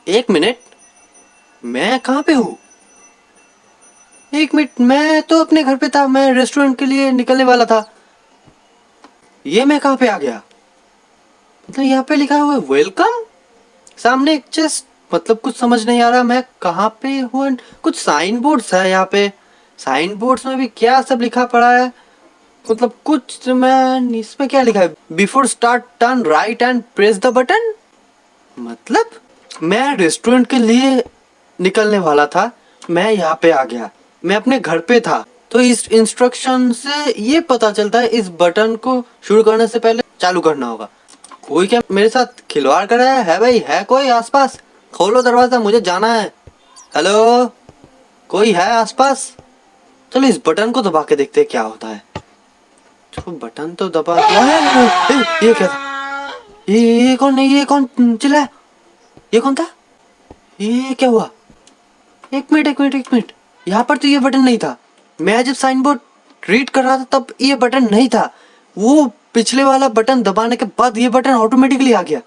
एक मिनट, मैं कहाँ पे हूँ? एक मिनट, मैं तो अपने घर पे था, मैं रेस्टोरेंट के लिए निकलने वाला था। ये मैं कहाँ पे आ गया? मतलब यहाँ पे लिखा हुआ है वेलकम, सामने एक चेस्ट, मतलब कुछ समझ नहीं आ रहा मैं कहाँ पे हूँ। कुछ साइन बोर्ड्स है यहाँ पे, साइन बोर्ड्स में भी क्या सब लिखा पड़ा है, मतलब कुछ मैं इसमें क्या लिखा है, before start turn right and press the button. मतलब मैं रेस्टोरेंट के लिए निकलने वाला था, मैं यहाँ पे आ गया, मैं अपने घर पे था। तो इस इंस्ट्रक्शन से ये पता चलता है इस बटन को शुरू करने से पहले चालू करना होगा। कोई क्या मेरे साथ खिलवाड़ कर रहा है भाई? है कोई आसपास? खोलो दरवाजा, मुझे जाना है। हेलो, कोई है आसपास? चलो इस बटन को दबा के देखते हैं क्या होता है। तो बटन तो दबा दिया है। ये क्या था? ये कौन नहीं, ये कौन चिल्लाया? ये कौन था? ये क्या हुआ? एक मिनट एक मिनट एक मिनट, यहाँ पर तो ये बटन नहीं था। मैं जब साइन बोर्ड रीड कर रहा था तब ये बटन नहीं था। वो पिछले वाला बटन दबाने के बाद ये बटन ऑटोमेटिकली आ गया।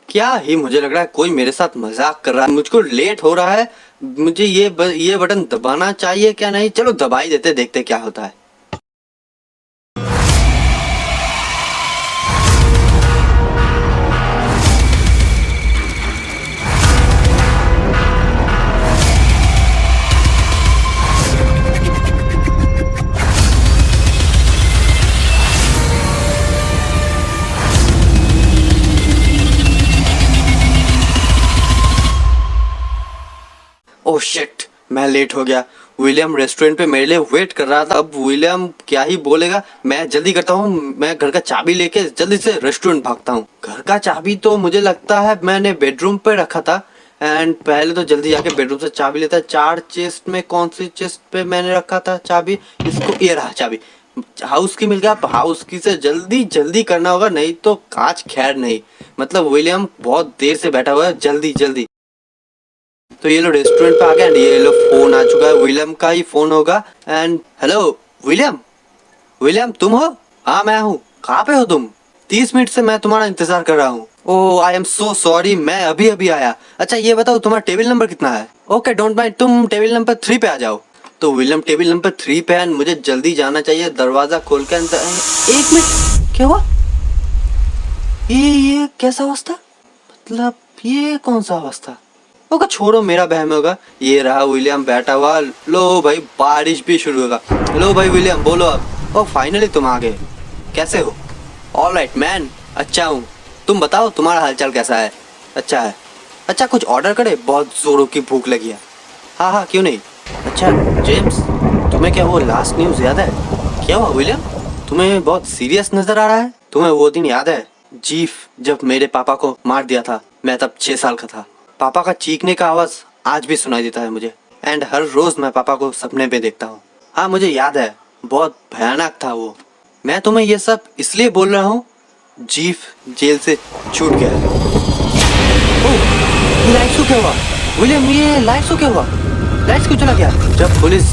क्या ही, मुझे लग रहा है कोई मेरे साथ मजाक कर रहा है। मुझको लेट हो रहा है, मुझे ये बटन दबाना चाहिए क्या नहीं? चलो दबा ही देते, देखते क्या होता है। ओह शिट, मैं लेट हो गया। विलियम रेस्टोरेंट पे मेरे लिए वेट कर रहा था। अब विलियम क्या ही बोलेगा, मैं जल्दी करता हूँ, मैं घर का चाबी लेके जल्दी से रेस्टोरेंट भागता हूँ। घर का चाबी तो मुझे लगता है मैंने बेडरूम पे रखा था, एंड पहले तो जल्दी जाके बेडरूम से चाबी लेता है। 4 चेस्ट में कौन सी चेस्ट पे मैंने रखा था चाबी? इसको, ये रहा चाबी, हाउस की मिल गया। अब हाउस की से जल्दी जल्दी करना होगा, नहीं तो कांच खैर नहीं। मतलब विलियम बहुत देर से बैठा हुआ है, जल्दी जल्दी। तो ये लो रेस्टोरेंट पे आ गया, ये लो फोन आ चुका है, विलियम का ही फोन होगा। एंड हेलो विलियम, विलियम तुम हो? हाँ मैं हूँ। कहाँ पे हो तुम? 30 मिनट से मैं तुम्हारा इंतजार कर रहा हूँ। ओह आई एम सो सॉरी, मैं अभी अभी आया। अच्छा ये बताओ तुम्हारा टेबल नंबर कितना है? ओके डोंट माइंड, तुम टेबल नंबर 3 पे आ जाओ। तो विलियम टेबल नंबर 3 पे है, मुझे जल्दी जाना चाहिए। दरवाजा खोल के अंदर। एक मिनट, क्या हुआ? ये कैसा अवस्था? मतलब ये कौन सा अवस्था? ओके छोड़ो, मेरा बहम होगा। ये रहा विलियम बैठा हुआ। लो भाई बारिश भी शुरू होगा। लो भाई विलियम बोलो अब। ओ फाइनली तुम आ गए, कैसे हो? ऑल राइट मैन, अच्छा हूँ। तुम बताओ तुम्हारा हालचाल कैसा है? अच्छा है। अच्छा कुछ ऑर्डर करे, बहुत जोरों की भूख लगी है। हाँ हाँ क्यों नहीं। अच्छा जेम्स, तुम्हें क्या वो लास्ट न्यूज़ याद है? क्या हुआ विलियम, तुम्हें बहुत सीरियस नजर आ रहा है। तुम्हें वो दिन याद है जीफ जब मेरे पापा को मार दिया था? मैं तब 6 साल का था। पापा का चीखने का आवाज आज भी सुनाई देता है मुझे, एंड हर रोज मैं पापा को सपने में देखता हूँ। हाँ मुझे याद है, बहुत भयानक था वो। मैं तुम्हें ये सब इसलिए बोल रहा हूँ, जीफ जेल से छूट गया है। ओह, ये लाइट्स को क्या हुआ? विलियम ये लाइट्स को क्या हुआ? लाइट्स क्यों चला गया? जब पुलिस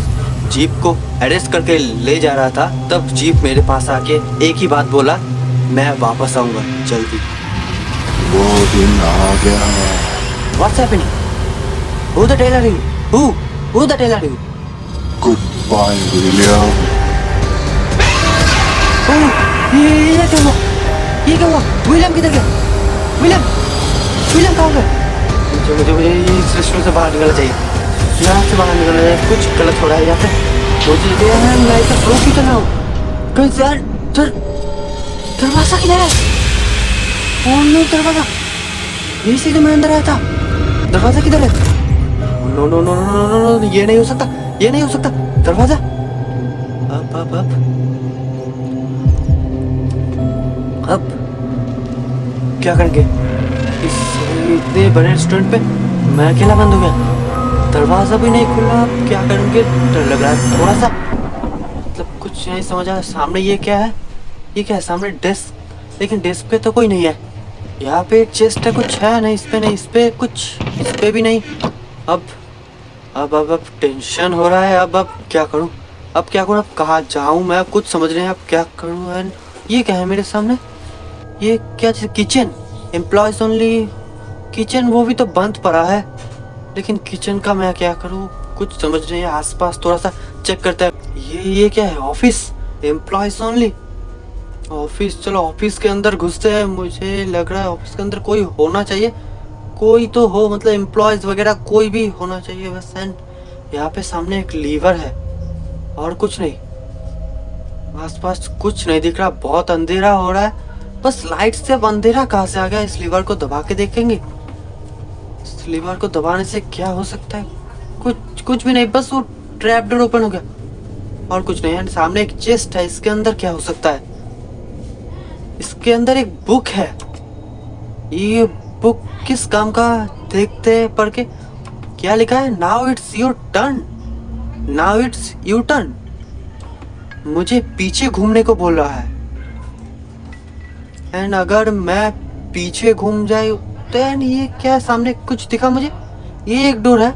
जीप को अरेस्ट करके ले जा रहा था तब जीप मेरे पास आके एक ही बात बोला, मैं वापस आऊंगा जल्दी। वो दिन आ गया। What's happening? Who the hell are you? Who the hell are you? Goodbye, William. Oh, ये क्या हुआ? ये क्या हुआ? विलियम किधर गया? विलियम, विलियम कहाँ गया? मुझे इस रेस्टोरेंट से बाहर निकलना चाहिए। यहाँ से बाहर निकलना चाहिए, कुछ गलत हो रहा है यहाँ पे। मुझे मैं इतना स्लो क्यों चल रहा हूँ? कहीं यार दरवाजा किधर है? ओह नो, दरवाजा, इसी तो मैं अंदर आया था। दरवाजा किधर है? No no no no no no, ये नहीं हो सकता, ये नहीं हो सकता। दरवाजा अब क्या करेंगे इस इतने बड़े रेस्टोरेंट पे? मैं अकेला बंद हो गया, दरवाजा भी नहीं खुला। अब क्या करेंगे? डर लग रहा है थोड़ा सा, मतलब कुछ नहीं समझ आया। सामने ये क्या है? ये क्या है सामने? डेस्क, लेकिन डेस्क पे तो कोई नहीं है। यहाँ पे एक चेस्ट है, कुछ है नहीं इस पे, नहीं इस पे कुछ, इस पे भी नहीं। अब टेंशन हो रहा है। अब क्या करूँ? अब क्या करूँ? अब कहाँ जाऊँ मैं? अब कुछ समझ नहीं है अब क्या करूँ। एंड ये क्या है मेरे सामने? ये क्या चीज़? किचन एम्प्लॉयज ओनली किचन वो भी तो बंद पड़ा है, लेकिन किचन का मैं क्या करूँ, कुछ समझ नहीं है। आसपास थोड़ा सा चेक करता है। ये क्या है? Office, employees only office. चलो ऑफिस के अंदर घुसते हैं। मुझे लग रहा है ऑफिस के अंदर कोई होना चाहिए, कोई तो हो, मतलब एम्प्लॉयज वगैरह कोई भी होना चाहिए बस। एंड यहाँ पे सामने एक लीवर है और कुछ नहीं। आसपास कुछ नहीं दिख रहा, बहुत अंधेरा हो रहा है। बस लाइट से अब अंधेरा कहाँ से आ गया? इस लीवर को दबा के देखेंगे। इस लीवर को दबाने से क्या हो सकता है? कुछ भी नहीं, बस वो ट्रैप डोर ओपन हो गया और कुछ नहीं। एंड सामने एक चेस्ट है, इसके अंदर क्या हो सकता है? इसके अंदर एक बुक है। ये बुक किस काम का? देखते हैं पढ़ के। क्या लिखा है? Now it's your turn, now it's U turn. मुझे पीछे घूमने को बोल रहा है। एंड अगर मैं पीछे घूम जाए तो एंड ये क्या? सामने कुछ दिखा मुझे। ये एक डोर है।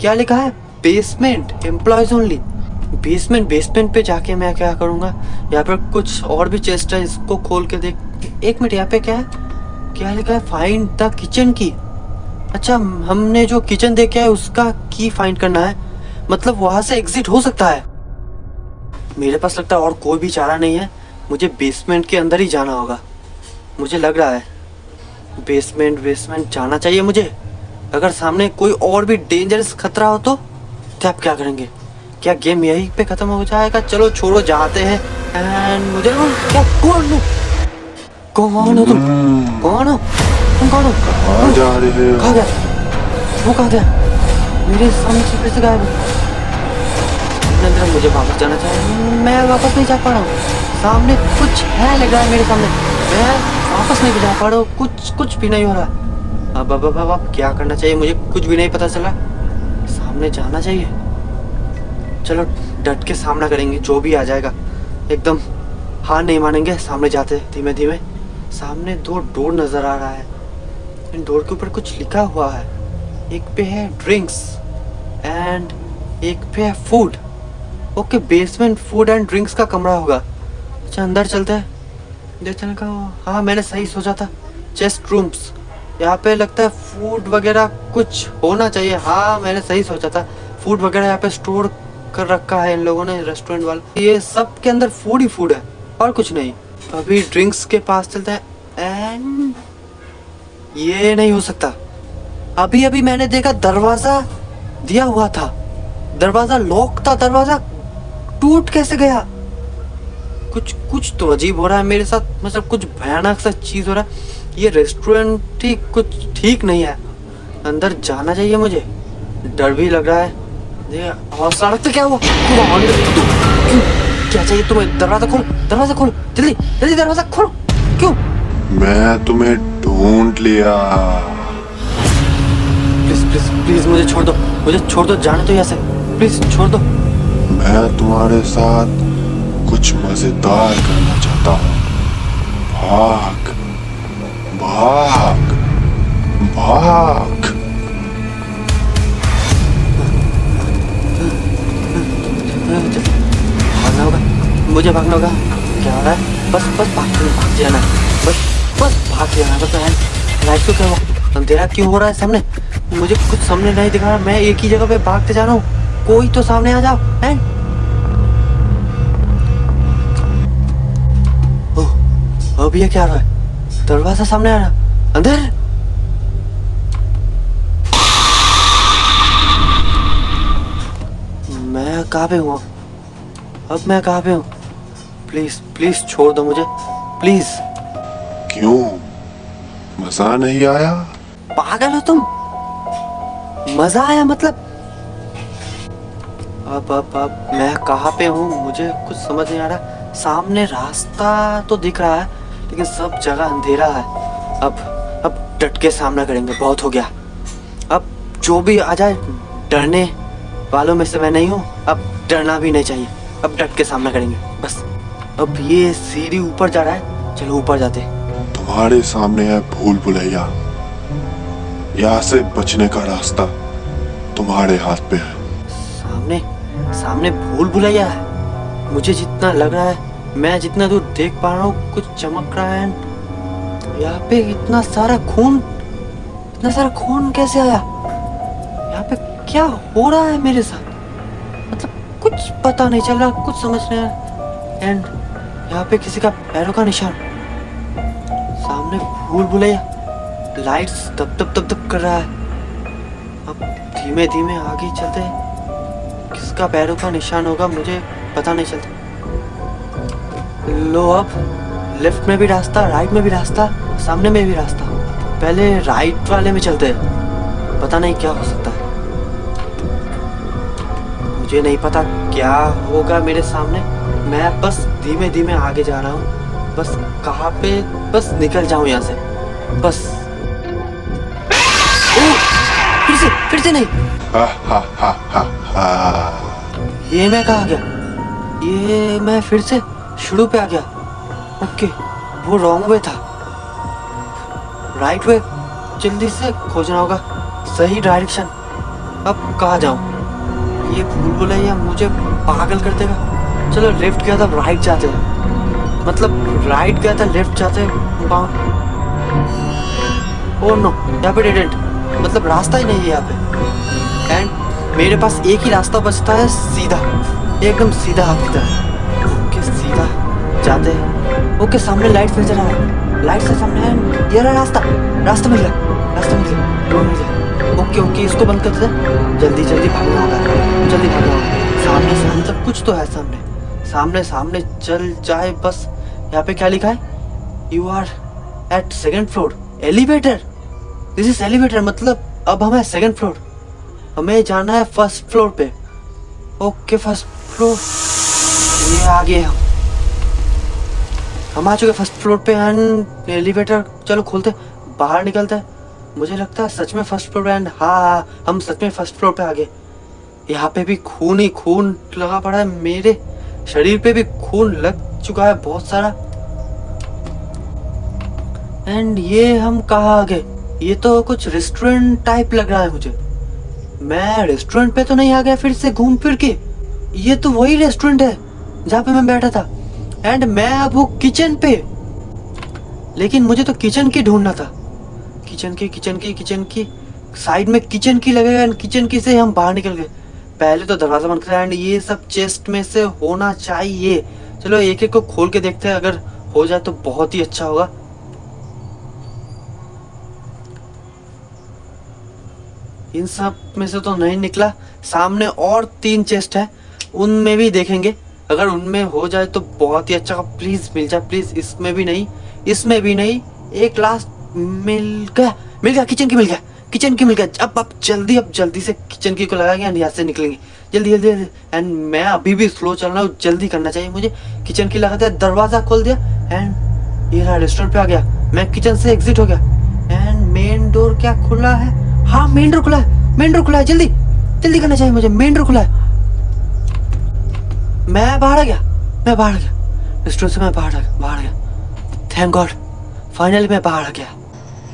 क्या लिखा है? Basement, employees only. बेसमेंट पे जाके मैं क्या करूँगा? यहाँ पर कुछ और भी चेस्ट है, इसको खोल के देख। एक मिनट, यहाँ पे क्या है? क्या लिखा है? फाइंड द किचन की। अच्छा, हमने जो किचन देखा है उसका की फाइंड करना है, मतलब वहाँ से एग्जिट हो सकता है। मेरे पास लगता है और कोई भी चारा नहीं है, मुझे बेसमेंट के अंदर ही जाना होगा। मुझे लग रहा है बेसमेंट जाना चाहिए मुझे। अगर सामने कोई और भी डेंजरस खतरा हो तो आप क्या करेंगे? क्या गेम यहीं पे खत्म हो जाएगा? चलो छोड़ो, जाते हैं। एंड मुझे क्या, कौन हो तुम? कौन हो तुम? कौन हो? कहाँ जा रहे हो? कहाँ गया वो? कहाँ गया? मेरे सामने से फिर से गायब हो। अंदर मुझे वापस जाना चाहिए। मैं वापस नहीं जा पा रहा हूँ। सामने कुछ है लग रहा है मेरे सामने। मैं वापस नहीं जा पा रहा हूँ। कुछ भी नहीं हो रहा। अब क्या करना चाहिए? मुझे कुछ भी नहीं पता चला। सामने जाना चाहिए। चलो डट के सामना करेंगे, जो भी आ जाएगा। एकदम हार नहीं मानेंगे। सामने जाते धीमे धीमे। सामने 2 डोर नजर आ रहा है। इन डोर के ऊपर कुछ लिखा हुआ है। एक पे है ड्रिंक्स एंड एक पे है food. Okay, basement food and drinks का कमरा होगा। अच्छा, अंदर चलते हैं। देखने का, हाँ मैंने सही सोचा था। चेस्ट रूम्स, यहाँ पे लगता है फूड वगैरह कुछ होना चाहिए। हाँ मैंने सही सोचा था, फूड वगैरह यहाँ पे स्टोर कर रखा है इन लोगों ने, रेस्टोरेंट वाले। ये सब के अंदर फूड ही फूड है और कुछ नहीं। अभी ड्रिंक्स के पास चलते हैं। एंड ये नहीं हो सकता। अभी मैंने देखा दरवाजा दिया हुआ था, दरवाजा लॉक था। दरवाजा टूट कैसे गया? कुछ तो अजीब हो रहा है मेरे साथ, मतलब कुछ भयानक सा चीज हो रहा है। ये रेस्टोरेंट ही कुछ ठीक नहीं है। अंदर जाना चाहिए मुझे, डर भी लग रहा है। और सड़क पे क्या हुआ? क्यों? क्या चाहिए तुम्हें? दरवाजा खोल जल्दी दरवाजा खोलो। क्यों? मैं तुम्हें ढूंढ लिया। प्लीज मुझे छोड़ दो, जाने दो यहाँ से। प्लीज छोड़ दो। मैं तुम्हारे साथ कुछ मजेदार करना चाहता हूँ। भाग भाग भाग। भागना होगा, मुझे भागना होगा। क्या हो रहा है? बस भाग जाना है। बस भाग जाना है। बस लाइट को क्या हुआ? अंधेरा क्यों हो रहा है सामने? मुझे कुछ सामने नहीं दिख रहा। मैं एक ही जगह पे भागते जा रहा हूँ। कोई तो सामने आ जाओ। अब ये क्या रहा है? दरवाजा सामने आ रहा। अंदर मैं कहाँ पे हूँ? अब मैं कहाँ पे हूँ? प्लीज छोड़ दो मुझे, प्लीज। क्यों, मजा नहीं आया? पागल हो तुम? मजा आया मतलब? अब मैं कहाँ पे हूँ? मुझे कुछ समझ नहीं आ रहा। सामने रास्ता तो दिख रहा है, लेकिन सब जगह अंधेरा है। अब डट के सामना करेंगे, बहुत हो गया। अब जो भी आ जाए, डरने वालों में से मैं नहीं हूँ। अब डरना भी नहीं चाहिए। अब डट के सामना करेंगे बस। अब ये सीढ़ी ऊपर जा रहा है, चलो ऊपर जाते। तुम्हारे सामने है भूल भुलैया। यहाँ से बचने का रास्ता तुम्हारे हाथ पे है। सामने भूल भुलैया है। मुझे जितना लग रहा है, मैं जितना दूर देख पा रहा हूँ, कुछ चमक रहा है। यहाँ पे इतना सारा खून इतना सारा खून कैसे आया? यहाँ पे क्या हो रहा है मेरे साथ? मतलब कुछ पता नहीं चल रहा, कुछ समझ नहीं आ रहा। एंड यहाँ पे किसी का पैरों का निशान, सामने भूल भुलैया, लाइट्स दब दब दब दब कर रहा है। अब धीमे धीमे आगे चलते हैं, किसका पैरों का निशान होगा मुझे पता नहीं चलता। लो अब लेफ्ट में भी रास्ता, राइट में भी रास्ता, सामने में भी रास्ता। पहले राइट वाले में चलते हैं, पता नहीं क्या हो सकता है। मुझे नहीं पता क्या होगा मेरे सामने। मैं बस धीमे धीमे आगे जा रहा हूँ, बस कहाँ पे बस निकल जाऊँ यहाँ से बस। फिर से नहीं। हा हा हा हा हा। ये मैं कहाँ गया? ये मैं फिर से शुरू पे आ गया। ओके, वो रॉन्ग वे था, राइट वे जल्दी से खोजना होगा, सही डायरेक्शन। अब कहाँ जाऊँ? ये भूल भुलैया मुझे पागल कर देगा। चलो लेफ्ट गया था, राइट जाते हैं, मतलब राइट गया था, लेफ्ट जाते हैं। ओह नो, यहाँ पे डेड एंड, मतलब रास्ता ही नहीं है यहाँ पे। एंड मेरे पास एक ही रास्ता बचता है, सीधा, एकदम सीधा आपकी तरफ। ओके सीधा जाते हैं। ओके सामने लाइट नजर आ रहा है, लाइट से सामने है, ये रहा रास्ता, रास्ता मिल गया, रास्ता मिल गया, रोड मिल गया। ओके ओके इसको बंद कर देते हैं, जल्दी जल्दी भागना होगा, जल्दी भागना होगा। सामने से मतलब कुछ तो है सामने, सामने सामने चल जाए बस। यहाँ पे क्या लिखा है? You are at second floor, elevator. This is elevator, मतलब अब हमें सेकेंड फ्लोर, हमें जाना है फर्स्ट फ्लोर पे। ओके फर्स्ट फ्लोर, ये आ गए हम आ चुके फर्स्ट फ्लोर पे। एंड एलिवेटर चलो खोलते, बाहर निकलते हैं। मुझे लगता है सच में फर्स्ट फ्लोर पे। एंड हाँ, हम सच में फर्स्ट फ्लोर पे आ गए। यहाँ पे भी खून ही खून लगा पड़ा है, मेरे शरीर पे भी खून लग चुका है बहुत सारा। एंड ये हम कहाँ आ गए? ये तो कुछ रेस्टोरेंट टाइप लग रहा है मुझे। मैं रेस्टोरेंट पे तो नहीं आ गया फिर से घूम फिर के? ये तो वही रेस्टोरेंट है जहाँ पे मैं बैठा था। एंड मैं अब हूँ किचन पे, लेकिन मुझे तो किचन की ढूंढना था। किचन की साइड में किचन की लगेगा। एंड किचन की से हम बाहर निकल गए। पहले तो दरवाजा बंद करा। एंड ये सब चेस्ट में से होना चाहिए। चलो एक एक को खोल के देखते हैं, अगर हो जाए तो बहुत ही अच्छा होगा। इन सब में से तो नहीं निकला। सामने और 3 चेस्ट है, उनमें भी देखेंगे, अगर उनमें हो जाए तो बहुत ही अच्छा। प्लीज मिल जाए, प्लीज। इसमें भी नहीं, इसमें भी नहीं। एक लास्ट मिल गया, किचन की मिल गया, किचन की मिल गया। अब जल्दी से किचन की को लगाएंगे एंड यहाँ से निकलेंगे जल्दी जल्दी। एंड मैं अभी भी स्लो चल रहा हूँ, जल्दी करना चाहिए मुझे। किचन की लगाते हैं, दरवाजा खोल दिया एंड ये रहा रेस्टोरेंट पे आ गया। मैं किचन से एग्जिट हो गया। एंड मेन डोर क्या खुला है? हाँ मेन डोर खुला है, मेन डोर खुला है। जल्दी जल्दी करना चाहिए मुझे, मेन डोर खुला है। मैं बाहर आ गया, रेस्टोरेंट से मैं बाहर आ गया। थैंक गॉड, फाइनली मैं बाहर आ गया।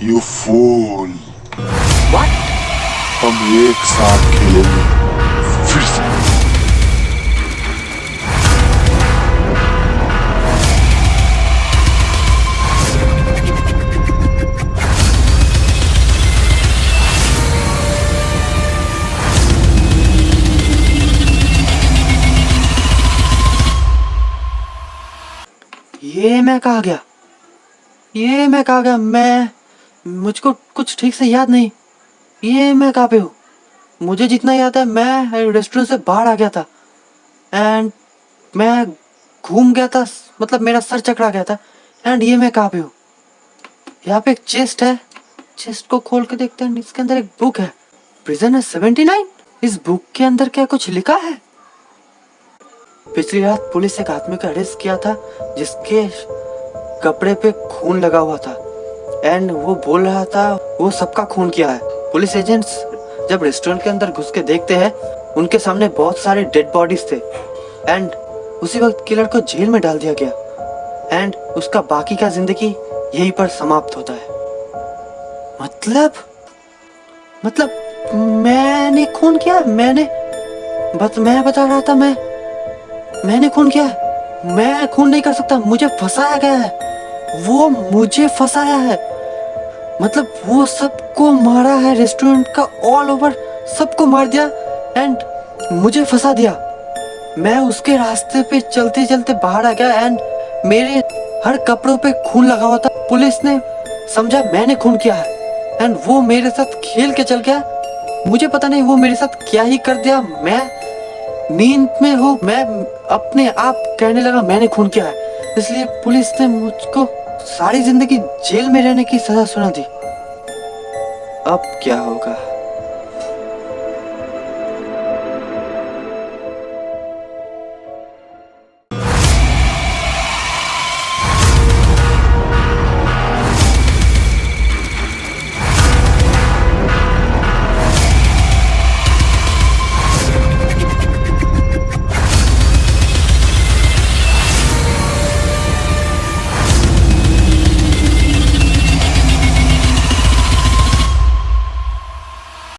You fool! What? हम एक साथ खेलेंगे फिर से। ये मैं कहाँ गया? मुझको कुछ ठीक से याद नहीं। ये मैं कहाँ पे हूँ? मुझे जितना याद है मैं रेस्टोरेंट से बाहर आ गया था एंड मैं घूम गया था, मतलब मेरा सर चकरा गया था। एंड ये मैं कहाँ पे हूँ? यहाँ पे एक चेस्ट है, चेस्ट को खोल के देखते हैं। इसके अंदर एक बुक है, प्रिजनर 79। इस बुक के अंदर क्या कुछ लिखा है? पिछली रात पुलिस एक आदमी का अरेस्ट किया था जिसके कपड़े पे खून लगा हुआ था। एंड वो बोल रहा था वो सबका खून किया है। पुलिस एजेंट्स जब रेस्टोरेंट के अंदर घुस के देखते हैं, उनके सामने बहुत सारे डेड बॉडीज थे। एंड उसी वक्त किलर को जेल में डाल दिया गया एंड उसका बाकी का जिंदगी यहीं पर समाप्त होता है। मतलब मैंने खून किया? मैं बता रहा था मैंने खून किया। मैं खून नहीं कर सकता, मुझे फंसाया गया है। वो मुझे फंसाया है। मतलब वो सबको मारा है, रेस्टोरेंट का ऑल ओवर सबको मार दिया एंड मुझे फंसा दिया। मैं उसके रास्ते पे चलते चलते बाहर आ गया एंड मेरे हर कपड़ों पे खून लगा हुआ था। पुलिस ने समझा मैंने खून किया है एंड वो मेरे साथ खेल के चल गया। मुझे पता नहीं वो मेरे साथ क्या ही कर दिया। मैं नींद में हूँ, मैं अपने आप कहने लगा मैंने खून किया है, इसलिए पुलिस ने मुझको सारी जिंदगी जेल में रहने की सजा सुना दी। अब क्या होगा?